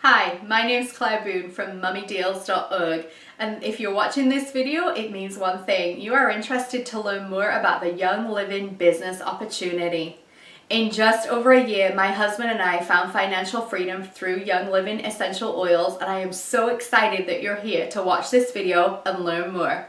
Hi, my name's Clair Boone from mummydeals.org, and if you're watching this video, it means one thing. You are interested to learn more about the Young Living business opportunity. In just over a year, my husband and I found financial freedom through Young Living essential oils, and I am so excited that you're here to watch this video and learn more.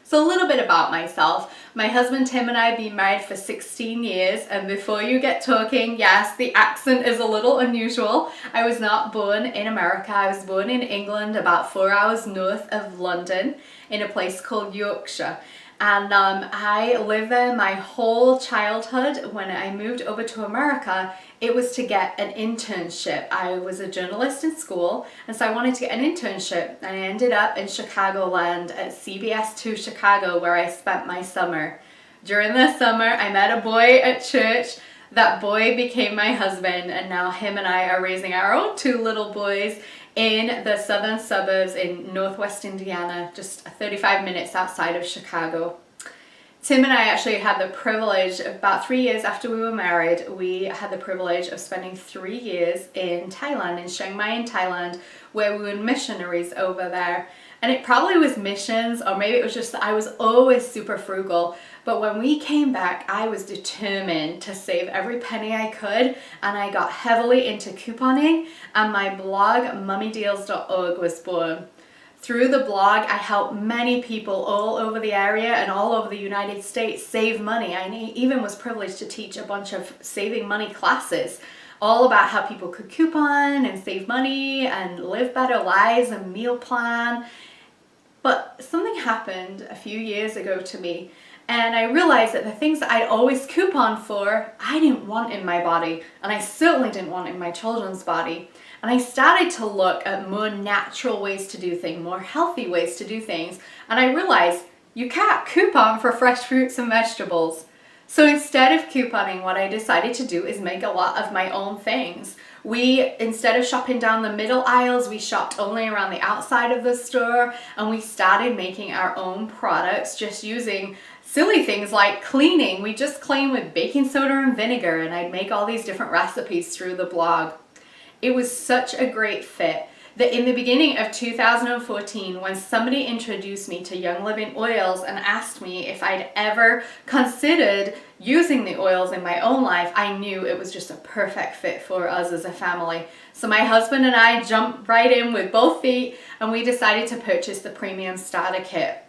So a little bit about myself. My husband Tim and I have been married for 16 years, and before you get talking, yes, the accent is a little unusual. I was not born in America. I was born in England, about 4 hours north of London, in a place called Yorkshire. And I lived there my whole childhood. When I moved over to America, it was to get an internship. I was a journalist in school, and so I wanted to get an internship. And I ended up in Chicagoland at CBS 2 Chicago, where I spent my summer. During the summer, I met a boy at church. That boy became my husband, and now him and I are raising our own 2 little boys in the southern suburbs in northwest Indiana, just 35 minutes outside of Chicago. Tim and I actually had the privilege, about 3 years after we were married, we had the privilege of spending 3 years in Thailand, in Chiang Mai in Thailand, where we were missionaries over there. And it probably was missions, or maybe it was just that I was always super frugal. But when we came back, I was determined to save every penny I could, and I got heavily into couponing, and my blog, mummydeals.org, was born. Through the blog, I helped many people all over the area and all over the United States save money. I even was privileged to teach a bunch of saving money classes, all about how people could coupon and save money and live better lives and meal plan. But something happened a few years ago to me, and I realized that the things that I'd always couponed for, I didn't want in my body, and I certainly didn't want in my children's body. And I started to look at more natural ways to do things, more healthy ways to do things, and I realized you can't coupon for fresh fruits and vegetables. So instead of couponing, what I decided to do is make a lot of my own things. Instead of shopping down the middle aisles, we shopped only around the outside of the store, and we started making our own products just using silly things like cleaning. We just clean with baking soda and vinegar, and I'd make all these different recipes through the blog. It was such a great fit that in the beginning of 2014, when somebody introduced me to Young Living oils and asked me if I'd ever considered using the oils in my own life, I knew it was just a perfect fit for us as a family. So my husband and I jumped right in with both feet, and we decided to purchase the premium starter kit.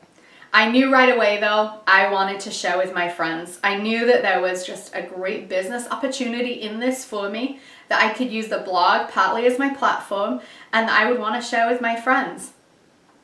I knew right away, though, I wanted to share with my friends. I knew that there was just a great business opportunity in this for me, that I could use the blog partly as my platform, and that I would want to share with my friends.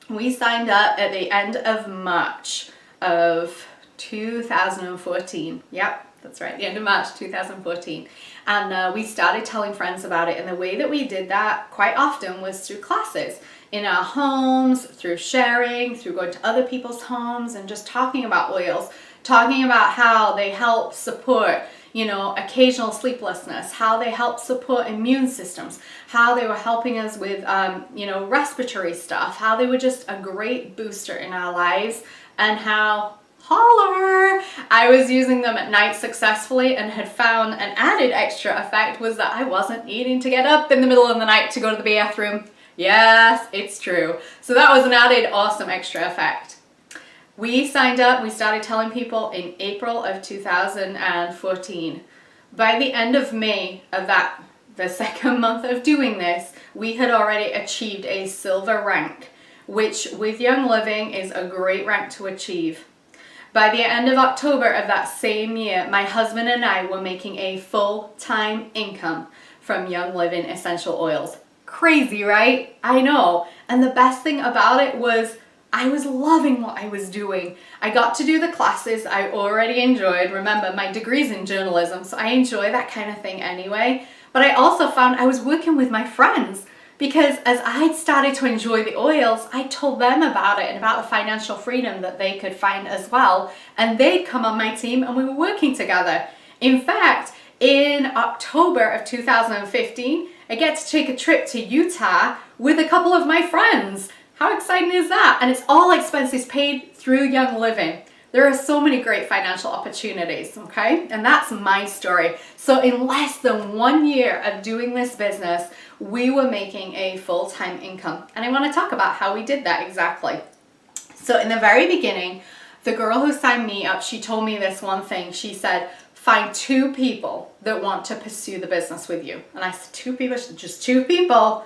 We signed up at the end of March of 2014. Yep, that's right, the end of March 2014. And we started telling friends about it, and the way that we did that quite often was through classes in our homes, through sharing, through going to other people's homes and just talking about oils, talking about how they help support, occasional sleeplessness, how they help support immune systems, how they were helping us with, respiratory stuff, how they were just a great booster in our lives, and how holler! I was using them at night successfully and had found an added extra effect was that I wasn't needing to get up in the middle of the night to go to the bathroom. Yes, it's true. So that was an added awesome extra effect. We signed up, we started telling people in April of 2014. By the end of May of the second month of doing this, we had already achieved a silver rank, which with Young Living is a great rank to achieve. By the end of October of that same year, my husband and I were making a full-time income from Young Living essential oils. Crazy, right? I know. And the best thing about it was I was loving what I was doing. I got to do the classes I already enjoyed. Remember, my degree's in journalism, so I enjoy that kind of thing anyway. But I also found I was working with my friends, because as I'd started to enjoy the oils, I told them about it and about the financial freedom that they could find as well. And they'd come on my team and we were working together. In fact, in October of 2015, I get to take a trip to Utah with a couple of my friends. How exciting is that? And it's all expenses paid through Young Living. There are so many great financial opportunities, okay? And that's my story. So in less than 1 year of doing this business, we were making a full-time income. And I want to talk about how we did that exactly. So in the very beginning, the girl who signed me up, she told me this one thing. She said, find 2 people that want to pursue the business with you. And I said, 2 people? She said, just 2 people.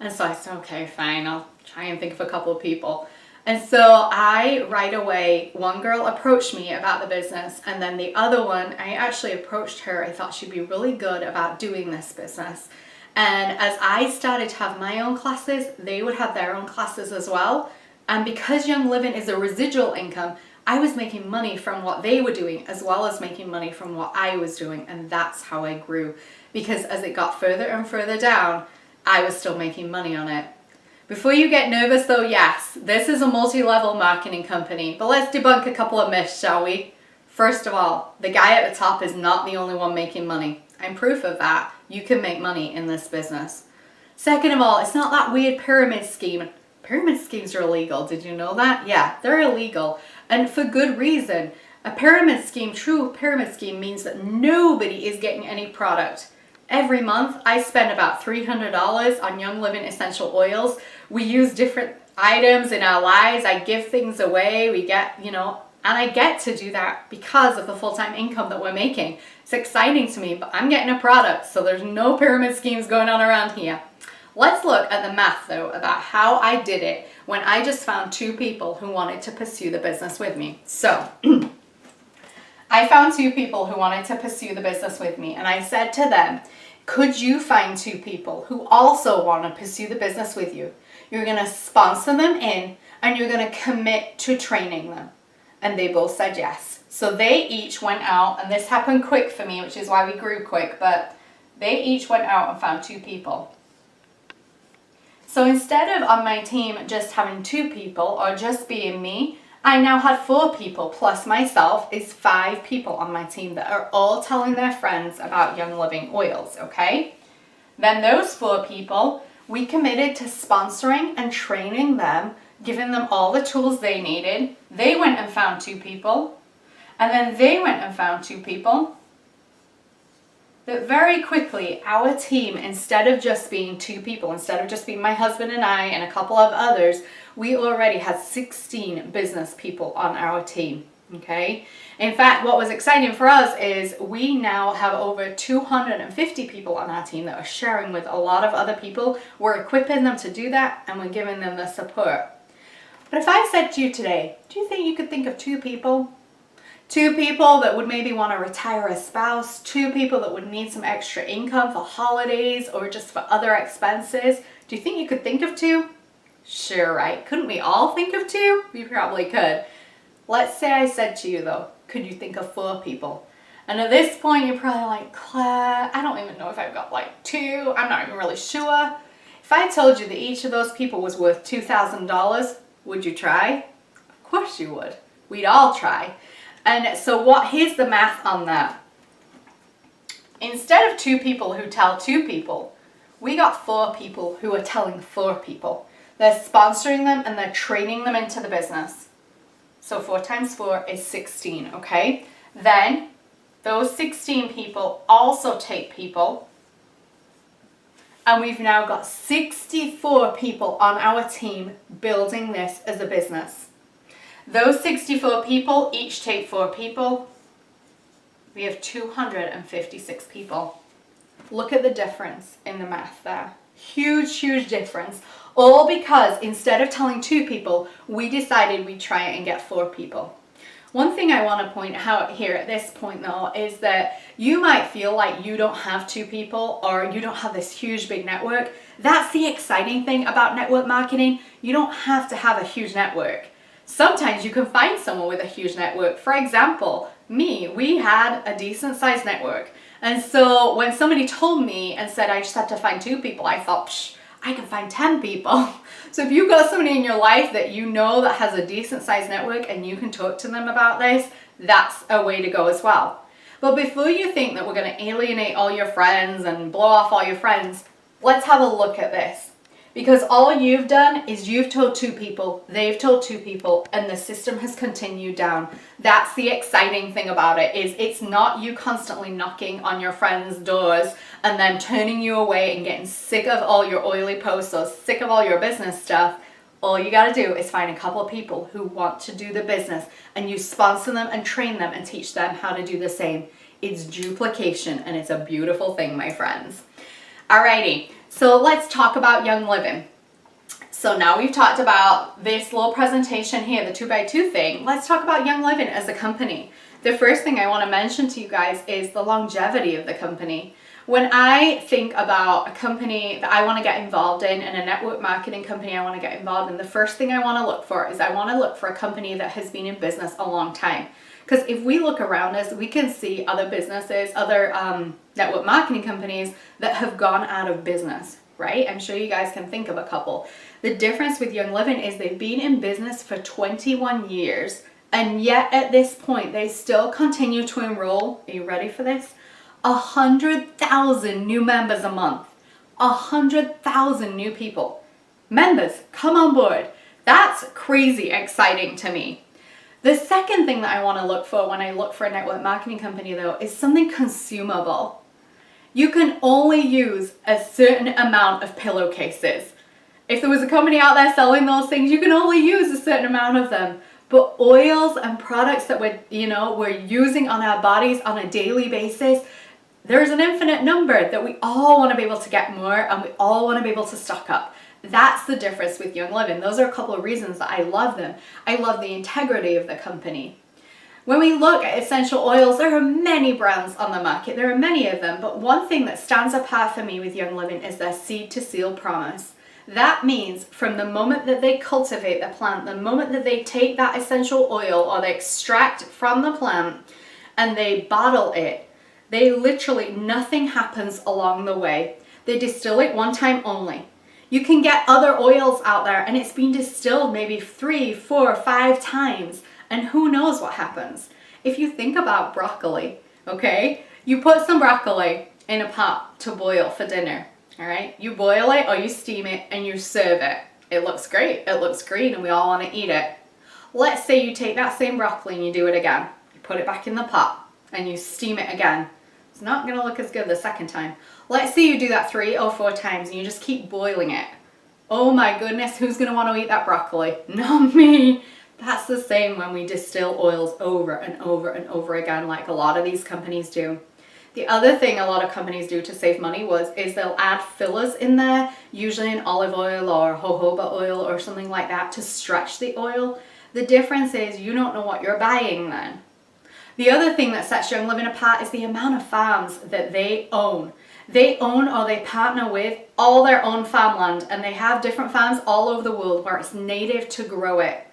And so I said, okay, fine, I'll try and think of a couple of people. And so right away, one girl approached me about the business, and then the other one, I actually approached her. I thought she'd be really good about doing this business. And as I started to have my own classes, they would have their own classes as well. And because Young Living is a residual income, I was making money from what they were doing as well as making money from what I was doing. And that's how I grew. Because as it got further and further down, I was still making money on it. Before you get nervous though, yes, this is a multi-level marketing company, but let's debunk a couple of myths, shall we? First of all, the guy at the top is not the only one making money. I'm proof of that. You can make money in this business. Second of all, it's not that weird pyramid scheme. Pyramid schemes are illegal. Did you know that? Yeah, they're illegal. And for good reason. A pyramid scheme, true pyramid scheme, means that nobody is getting any product. Every month, I spend about $300 on Young Living essential oils. We use different items in our lives. I give things away. We get, and I get to do that because of the full-time income that we're making. It's exciting to me, but I'm getting a product, so there's no pyramid schemes going on around here. Let's look at the math, though, about how I did it when I just found 2 people who wanted to pursue the business with me. So, I found 2 people who wanted to pursue the business with me, and I said to them, could you find 2 people who also want to pursue the business with you? You're going to sponsor them in, and you're going to commit to training them. And they both said yes. So they each went out, and this happened quick for me, which is why we grew quick, but they each went out and found 2 people. So instead of on my team just having 2 people or just being me, I now had 4 people plus myself is 5 people on my team that are all telling their friends about Young Living oils, okay? Then those 4 people, we committed to sponsoring and training them, giving them all the tools they needed. They went and found 2 people, and then they went and found 2 people. But very quickly, our team, instead of just being 2 people, instead of just being my husband and I and a couple of others, we already had 16 business people on our team, okay? In fact, what was exciting for us is we now have over 250 people on our team that are sharing with a lot of other people. We're equipping them to do that, and we're giving them the support. But if I said to you today, do you think you could think of 2 people? 2 people that would maybe want to retire a spouse, 2 people that would need some extra income for holidays or just for other expenses. Do you think you could think of 2? Sure, right? Couldn't we all think of 2? We probably could. Let's say I said to you though, could you think of 4 people? And at this point you're probably like, Claire, I don't even know if I've got like 2. I'm not even really sure. If I told you that each of those people was worth $2,000, would you try? Of course you would. We'd all try. And so here's the math on that. Instead of 2 people who tell 2 people, we got 4 people who are telling 4 people. They're sponsoring them and they're training them into the business. So 4 times 4 is 16, okay? Then those 16 people also take people. And we've now got 64 people on our team building this as a business. Those 64 people each take 4 people. We have 256 people. Look at the difference in the math there. Huge, huge difference. All because instead of telling 2 people, we decided we'd try it and get 4 people. One thing I want to point out here at this point though is that you might feel like you don't have 2 people or you don't have this huge big network. That's the exciting thing about network marketing. You don't have to have a huge network. Sometimes you can find someone with a huge network. For example, we had a decent sized network. And so when somebody told me and said I just had to find 2 people, I thought, I can find 10 people. So if you've got somebody in your life that you know that has a decent sized network and you can talk to them about this, that's a way to go as well. But before you think that we're going to alienate all your friends and blow off all your friends, let's have a look at this. Because all you've done is you've told 2 people, they've told 2 people, and the system has continued down. That's the exciting thing about it, is it's not you constantly knocking on your friends' doors and them turning you away and getting sick of all your oily posts or sick of all your business stuff. All you got to do is find a couple of people who want to do the business, and you sponsor them and train them and teach them how to do the same. It's duplication, and it's a beautiful thing, my friends. Alrighty, so let's talk about Young Living. So now we've talked about this little presentation here, the 2x2 thing. Let's talk about Young Living as a company. The first thing I want to mention to you guys is the longevity of the company. When I think about a company that I want to get involved in and a network marketing company I want to get involved in, the first thing I want to look for is I want to look for a company that has been in business a long time. Because if we look around us, we can see other businesses, other network marketing companies that have gone out of business, right? I'm sure you guys can think of a couple. The difference with Young Living is they've been in business for 21 years, and yet at this point, they still continue to enroll. Are you ready for this? 100,000 new members a month. 100,000 new people. Members, come on board. That's crazy exciting to me. The second thing that I want to look for when I look for a network marketing company, though, is something consumable. You can only use a certain amount of pillowcases. If there was a company out there selling those things, you can only use a certain amount of them. But oils and products that we're using on our bodies on a daily basis, there's an infinite number that we all want to be able to get more, and we all want to be able to stock up. That's the difference with Young Living. Those are a couple of reasons that I love them. I love the integrity of the company. When we look at essential oils, there are many brands on the market. There are many of them, but one thing that stands apart for me with Young Living is their seed to seal promise. That means from the moment that they cultivate the plant, the moment that they take that essential oil or they extract from the plant and they bottle it, they literally, nothing happens along the way. They distill it one time only. You can get other oils out there and it's been distilled maybe 3, 4, 5 times, and who knows what happens. If you think about broccoli, okay, you put some broccoli in a pot to boil for dinner, all right? You boil it or you steam it and you serve it. It looks great, it looks green, and we all want to eat it. Let's say you take that same broccoli and you do it again. You put it back in the pot and you steam it again. It's not going to look as good the second time. Let's say you do that 3 or 4 times and you just keep boiling it. Oh my goodness, who's going to want to eat that broccoli? Not me. That's the same when we distill oils over and over and over again, like a lot of these companies do. The other thing a lot of companies do to save money is they'll add fillers in there, usually an olive oil or jojoba oil or something like that, to stretch the oil. The difference is you don't know what you're buying then. The other thing that sets Young Living apart is the amount of farms that they own. They own or they partner with all their own farmland, and they have different farms all over the world where it's native to grow it.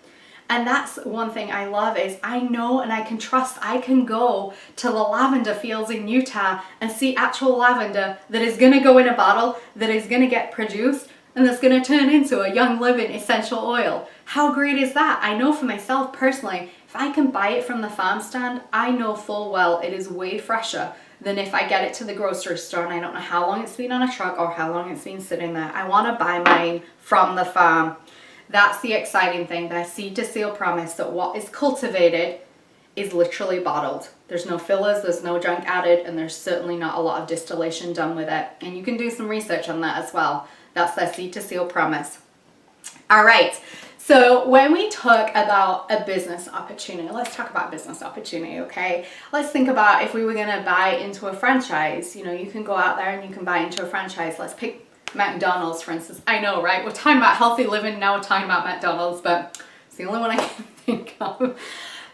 And that's one thing I love, is I know and I can trust. I can go to the lavender fields in Utah and see actual lavender that is going to go in a bottle, that is going to get produced, and that's going to turn into a Young Living essential oil. How great is that? I know for myself personally, if I can buy it from the farm stand, I know full well it is way fresher than if I get it to the grocery store and I don't know how long it's been on a truck or how long it's been sitting there. I want to buy mine from the farm. That's the exciting thing, their seed to seal promise, that what is cultivated is literally bottled. There's no fillers, there's no junk added, and there's certainly not a lot of distillation done with it. And you can do some research on that as well. That's their seed to seal promise. All right, so when we talk about a business opportunity, let's talk about business opportunity, okay? Let's think about if we were gonna buy into a franchise. You know, you can go out there and you can buy into a franchise. Let's pick McDonald's, for instance. I know, right? We're talking about healthy living, now we're talking about McDonald's, but it's the only one I can think of.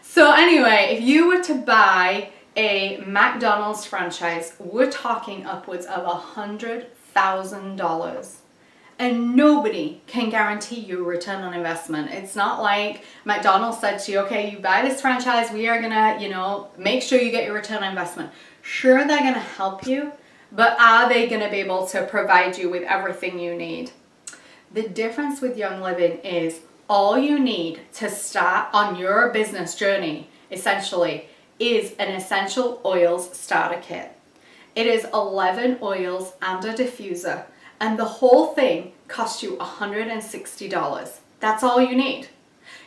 So anyway, if you were to buy a McDonald's franchise, we're talking upwards of $100,000. And nobody can guarantee you a return on investment. It's not like McDonald's said to you, okay, you buy this franchise, we are gonna, make sure you get your return on investment. Sure, they're gonna help you, but are they gonna be able to provide you with everything you need? The difference with Young Living is all you need to start on your business journey, essentially, is an essential oils starter kit. It is 11 oils and a diffuser. And the whole thing costs you $160. That's all you need.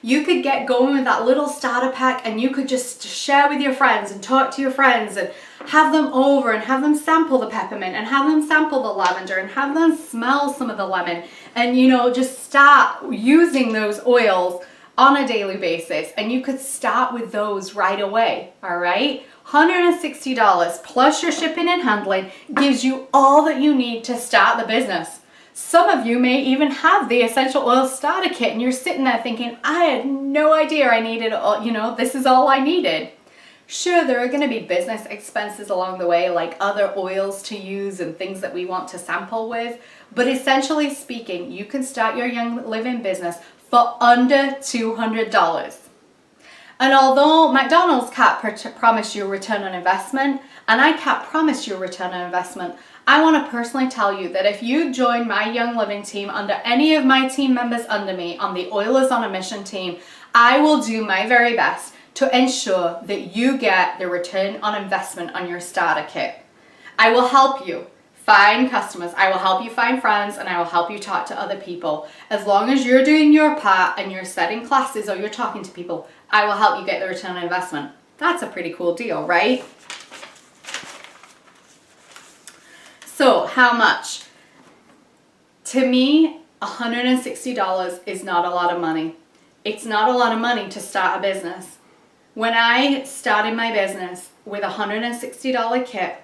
You could get going with that little starter pack and you could just share with your friends and talk to your friends and have them over and have them sample the peppermint and have them sample the lavender and have them smell some of the lemon and, you know, just start using those oils on a daily basis. And you could start with those right away, all right? $160 plus your shipping and handling gives you all that you need to start the business. Some of you may even have the essential oil starter kit and you're sitting there thinking, I had no idea I needed, you know, this is all I needed. Sure, there are going to be business expenses along the way, like other oils to use and things that we want to sample with. But essentially speaking, you can start your Young Living business for under $200. And although McDonald's can't promise you a return on investment, and I can't promise you a return on investment, I want to personally tell you that if you join my Young Living team under any of my team members under me on the Oilers on a Mission team, I will do my very best to ensure that you get the return on investment on your starter kit. I will help you find customers, I will help you find friends, and I will help you talk to other people. As long as you're doing your part and you're setting classes or you're talking to people, I will help you get the return on investment. That's a pretty cool deal, right? So how much? To me, $160 is not a lot of money. It's not a lot of money to start a business. When I started my business with a $160 kit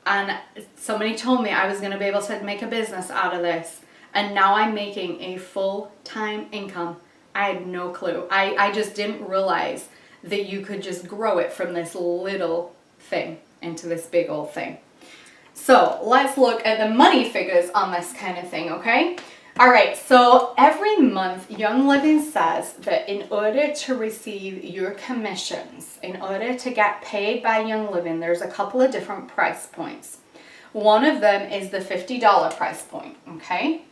and somebody told me I was going to be able to make a business out of this, and now I'm making a full-time income, I had no clue. I just didn't realize that you could just grow it from this little thing into this big old thing. So let's look at the money figures on this kind of thing, okay? All right, so every month Young Living says that in order to receive your commissions, in order to get paid by Young Living, there's a couple of different price points. One of them is the $50 price point, okay?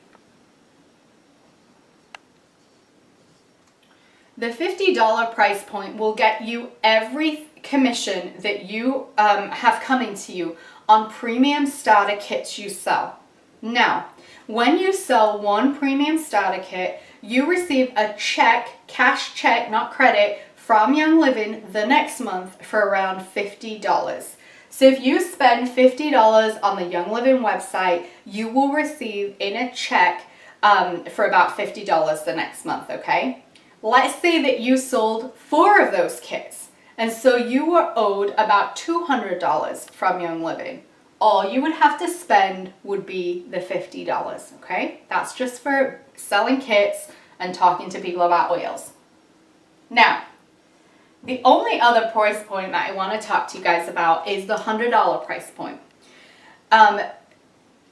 The $50 price point will get you every commission that you have coming to you on premium starter kits you sell. Now, when you sell one premium starter kit, you receive a check, cash check, not credit, from Young Living the next month for around $50. So if you spend $50 on the Young Living website, you will receive in a check for about $50 the next month, okay? Let's say that you sold 4 of those kits, and so you were owed about $200 from Young Living. All you would have to spend would be the $50, okay? That's just for selling kits and talking to people about oils. Now, the only other price point that I want to talk to you guys about is the $100 price point.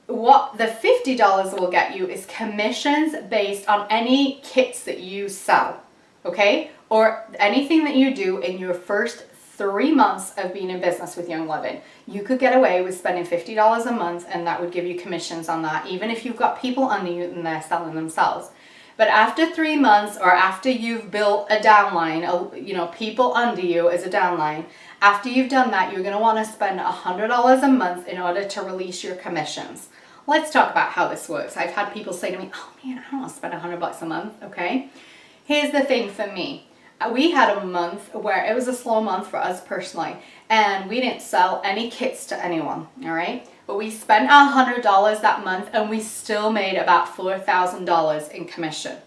What the $50 will get you is commissions based on any kits that you sell, okay? Or anything that you do in your first 3 months of being in business with Young Living. You could get away with spending $50 a month and that would give you commissions on that, even if you've got people under you and they're selling themselves. But after 3 months, or after you've built a downline, you know, people under you as a downline, after you've done that, you're going to want to spend $100 a month in order to release your commissions. Let's talk about how this works. I've had people say to me, oh man, I don't want to spend $100 a month, okay? Here's the thing for me. We had a month where it was a slow month for us personally, and we didn't sell any kits to anyone, all right? But we spent $100 that month and we still made about $4,000 in commission.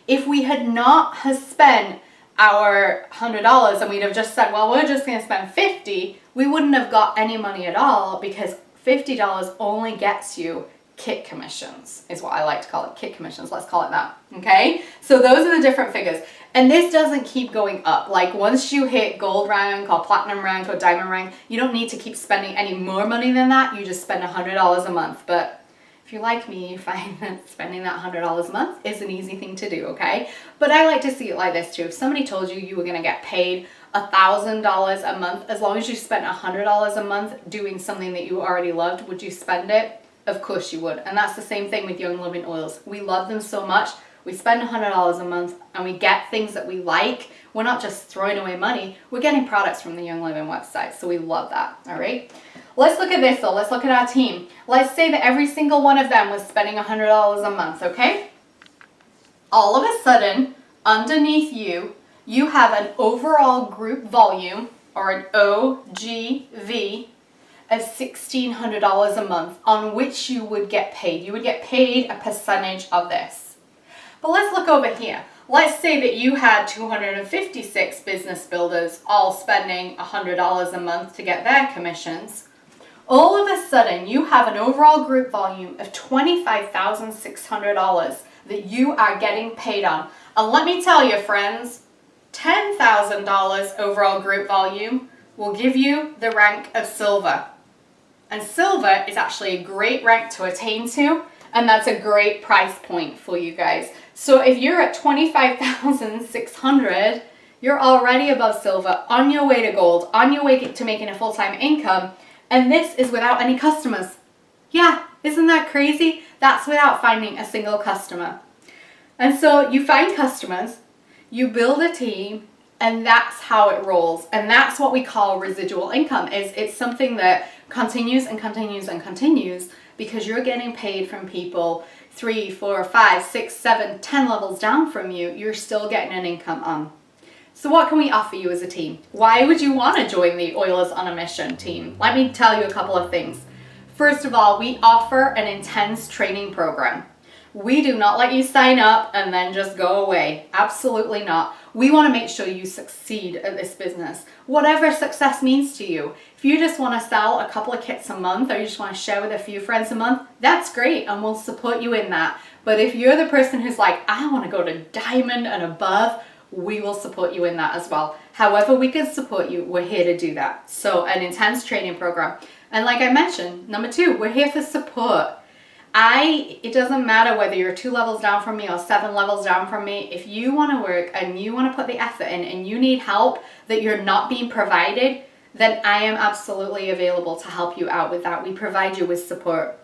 If we had not have spent our $100 and we'd have just said, well, we're just going to spend $50, we wouldn't have got any money at all, because $50 only gets you kit commissions, is what I like to call it, kit commissions, let's call it that, okay? So those are the different figures. And this doesn't keep going up. Like once you hit gold rank or platinum rank or diamond rank, you don't need to keep spending any more money than that. You just spend $100 a month. But if you're like me, you find that spending that $100 a month is an easy thing to do, okay? But I like to see it like this too. If somebody told you you were gonna get paid $1,000 a month, as long as you spent $100 a month doing something that you already loved, would you spend it? Of course you would. And that's the same thing with Young Living oils. We love them so much, we spend $100 a month, and we get things that we like. We're not just throwing away money, we're getting products from the Young Living website. So we love that, all right? Let's look at this though, let's look at our team. Let's say that every single one of them was spending $100 a month, okay? All of a sudden, underneath you, you have an overall group volume, or an OGV, of $1,600 a month on which you would get paid. You would get paid a percentage of this. But let's look over here. Let's say that you had 256 business builders all spending $100 a month to get their commissions. All of a sudden, you have an overall group volume of $25,600 that you are getting paid on. And let me tell you, friends, $10,000 overall group volume will give you the rank of silver. And silver is actually a great rank to attain to, and that's a great price point for you guys. So if you're at 25,600, you're already above silver, on your way to gold, on your way to making a full-time income, and this is without any customers. Yeah, isn't that crazy? That's without finding a single customer. And so you find customers, you build a team, and that's how it rolls. And that's what we call residual income. It's something that continues and continues and continues because you're getting paid from people 3, 4, 5, 6, 7, 10 levels down from you. You're still getting an income on. So what can we offer you as a team? Why would you want to join the Oilers on a Mission team? Let me tell you a couple of things. First of all, we offer an intense training program. We do not let you sign up and then just go away. Absolutely not. We want to make sure you succeed at this business. Whatever success means to you. If you just want to sell a couple of kits a month or you just want to share with a few friends a month, that's great and we'll support you in that. But if you're the person who's like, I want to go to diamond and above, we will support you in that as well. However we can support you, we're here to do that. So an intense training program. And like I mentioned, number 2, we're here for support. It doesn't matter whether you're 2 levels down from me or 7 levels down from me. If you want to work and you want to put the effort in and you need help that you're not being provided, then I am absolutely available to help you out with that. We provide you with support.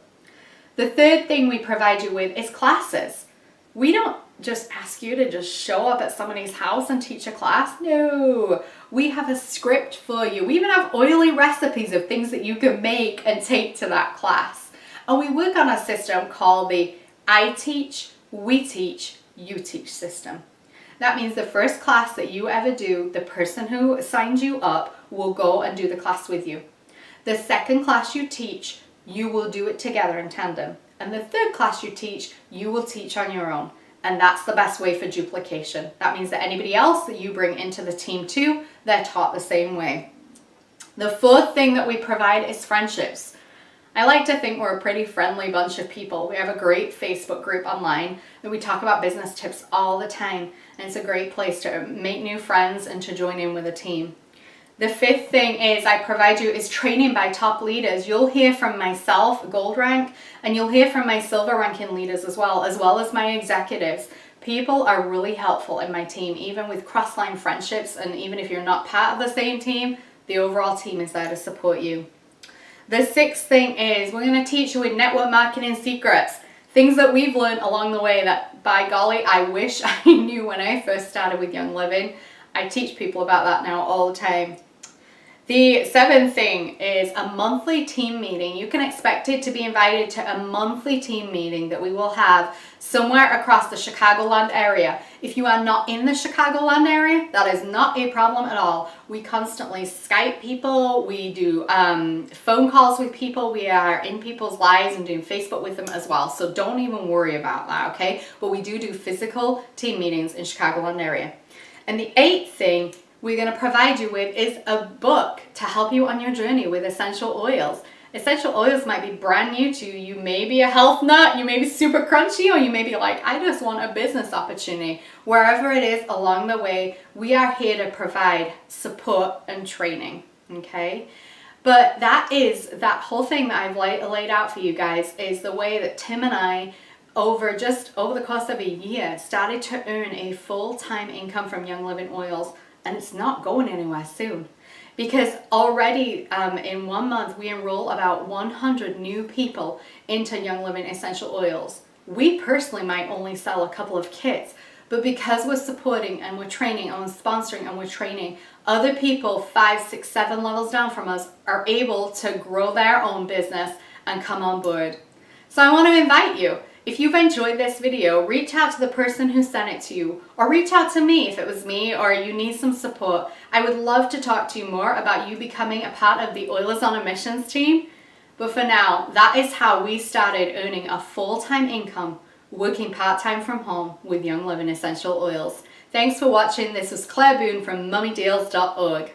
The third thing we provide you with is classes. We don't just ask you to just show up at somebody's house and teach a class. No, we have a script for you. We even have oily recipes of things that you can make and take to that class. And we work on a system called the I teach, we teach, you teach system. That means the first class that you ever do, the person who signed you up will go and do the class with you. The second class you teach, you will do it together in tandem. And the third class you teach, you will teach on your own. And that's the best way for duplication. That means that anybody else that you bring into the team too, they're taught the same way. The fourth thing that we provide is friendships. I like to think we're a pretty friendly bunch of people. We have a great Facebook group online that we talk about business tips all the time. And it's a great place to make new friends and to join in with a team. The fifth thing is I provide you is training by top leaders. You'll hear from myself, gold rank, and you'll hear from my silver ranking leaders as well as my executives. People are really helpful in my team, even with cross-line friendships, and even if you're not part of the same team, the overall team is there to support you. The sixth thing is we're going to teach you with network marketing secrets, things that we've learned along the way that, by golly, I wish I knew when I first started with Young Living. I teach people about that now all the time. The seventh thing is a monthly team meeting. You can expect it to be invited to a monthly team meeting that we will have somewhere across the Chicagoland area. If you are not in the Chicagoland area, that is not a problem at all. We constantly Skype people, we do phone calls with people, we are in people's lives and doing Facebook with them as well. So don't even worry about that, okay? But we do physical team meetings in Chicagoland area. And the eighth thing we're going to provide you with is a book to help you on your journey with essential oils. Essential oils might be brand new to you. You may be a health nut, you may be super crunchy, or you may be like, I just want a business opportunity. Wherever it is along the way, we are here to provide support and training, okay? But that whole thing that I've laid out for you guys is the way that Tim and I, over the course of a year, started to earn a full-time income from Young Living Oils. And it's not going anywhere soon, because already in 1 month we enroll about 100 new people into Young Living Essential Oils. we personally might only sell a couple of kits, but because we're supporting and we're training and we're sponsoring and we're training, other people 5, 6, 7 levels down from us are able to grow their own business and come on board. So I want to invite you, if you've enjoyed this video, reach out to the person who sent it to you, or reach out to me if it was me or you need some support. I would love to talk to you more about you becoming a part of the Oilers on a Missions team. But for now, that is how we started earning a full-time income, working part-time from home with Young Living Essential Oils. Thanks for watching. This was Clair Boone from mummydeals.org.